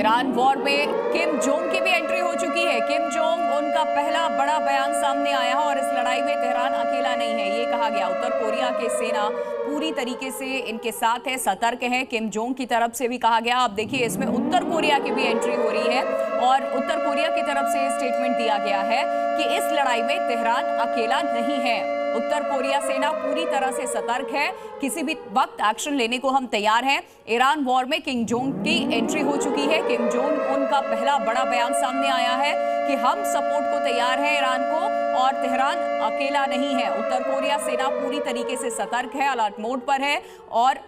Iran war में Kim Jong की भी एंट्री हो चुकी है। किम जोंग उनका पहला बड़ा बयान सामने आया है और इस लड़ाई में तेहरान अकेला नहीं है, ये कहा गया। उत्तर कोरिया की सेना पूरी तरीके से इनके साथ है, सतर्क है। किम जोंग की तरफ से भी कहा गया। अब देखिए इसमें उत्तर कोरिया की भी एंट्री हो रही है और उत्तर कोरिया की तरफ से स्टेटमेंट दिया गया है कि इस लड़ाई में तेहरान अकेला नहीं है। उत्तर कोरिया सेना पूरी तरह से सतर्क है, किसी भी वक्त एक्शन लेने को हम तैयार हैं। ईरान वॉर में किम जोंग की एंट्री हो चुकी है। किम जोंग उनका पहला बड़ा बयान सामने आया है कि हम सपोर्ट को तैयार हैं ईरान को और तेहरान अकेला नहीं है। उत्तर कोरिया सेना पूरी तरीके से सतर्क है, अलर्ट मोड पर है। और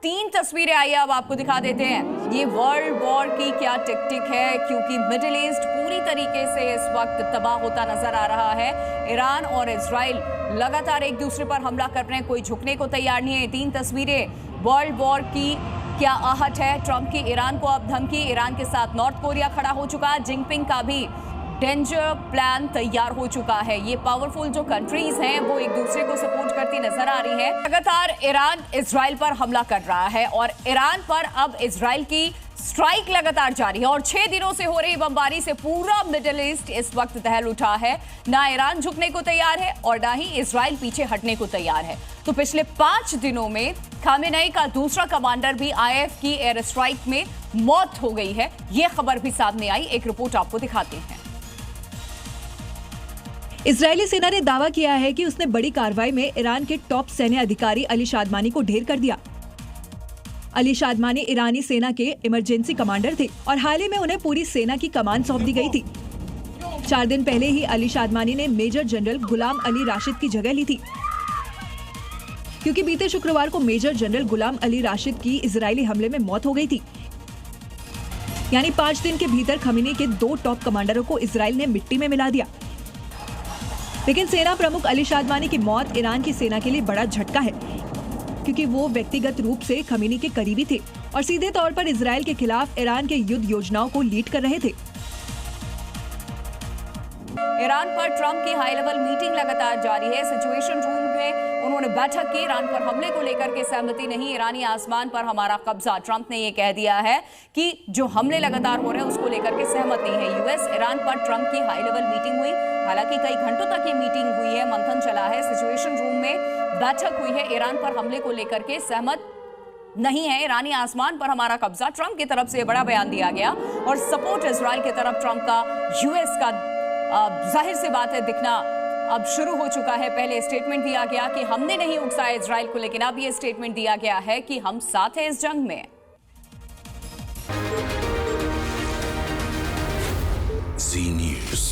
3 तस्वीरें आइए अब आपको दिखा देते हैं ये वर्ल्ड वॉर की क्या टिक है, क्योंकि मिडिल ईस्ट पूरी तरीके से इस वक्त तबाह होता नजर आ रहा है। ईरान और इजराइल लगातार एक दूसरे पर हमला कर रहे हैं, कोई झुकने को तैयार नहीं है। 3 तस्वीरें वर्ल्ड वॉर की क्या आहट है। ट्रंप की ईरान को अब धमकी, ईरान के साथ नॉर्थ कोरिया खड़ा हो चुका है। जिनपिंग का भी डेंजर प्लान तैयार हो चुका है। ये पावरफुल जो कंट्रीज हैं वो एक दूसरे को सपोर्ट करती नजर आ रही है। लगातार ईरान इजराइल पर हमला कर रहा है और ईरान पर अब इजराइल की स्ट्राइक लगातार जारी है और 6 दिनों से हो रही बमबारी से पूरा मिडिल ईस्ट इस वक्त दहल उठा है। ना ईरान झुकने को तैयार है और ना ही इजराइल पीछे हटने को तैयार है। तो पिछले 5 दिनों में खामेनेई का दूसरा कमांडर भी आईएफ की एयर स्ट्राइक में मौत हो गई है। यह खबर भी सामने आई, एक रिपोर्ट आपको दिखाते हैं। इजरायली सेना ने दावा किया है कि उसने बड़ी कार्रवाई में ईरान के टॉप सैन्य अधिकारी अली शादमानी को ढेर कर दिया। अली शादमानी ईरानी सेना के इमरजेंसी कमांडर थे और हाल ही में उन्हें पूरी सेना की कमान सौंप दी गई थी। 4 दिन पहले ही अली शादमानी ने मेजर जनरल गुलाम अली राशिद की जगह ली थी, क्योंकि बीते शुक्रवार को मेजर जनरल गुलाम अली राशिद की इजरायली हमले में मौत हो गई थी। यानी 5 दिन के भीतर खमीनी के 2 टॉप कमांडरों को इजराइल ने मिट्टी में मिला दिया। लेकिन सेना प्रमुख अली शादमानी की मौत ईरान की सेना के लिए बड़ा झटका है, क्योंकि वो व्यक्तिगत रूप से खमीनी के करीबी थे और सीधे तौर पर इजराइल के खिलाफ ईरान के युद्ध योजनाओं को लीड कर रहे थे। ईरान पर ट्रंप की हाई लेवल मीटिंग लगातार जारी है। सिचुएशन रूम में उन्होंने बैठक की। ईरान पर हमले को लेकर के सहमति नहीं, ईरानी आसमान पर हमारा कब्जा। ट्रंप ने यह कह दिया है कि जो हमले लगातार हो रहे हैं उसको लेकर के सहमत नहीं है। यूएस ईरान पर ट्रंप की हाई लेवल मीटिंग हुई, हालांकि कई घंटों तक ये मीटिंग हुई है, मंथन चला है। सिचुएशन रूम में बैठक हुई है। ईरान पर हमले को लेकर के सहमत नहीं है। ईरानी आसमान पर हमारा कब्जा, ट्रंप की तरफ से बड़ा बयान दिया गया और सपोर्ट इजराइल की तरफ ट्रंप का, यूएस का जाहिर सी बात है दिखना अब शुरू हो चुका है। पहले स्टेटमेंट दिया गया कि हमने नहीं उकसाया इजराइल को, लेकिन अब यह स्टेटमेंट दिया गया है कि हम साथ हैं इस जंग में। Z News.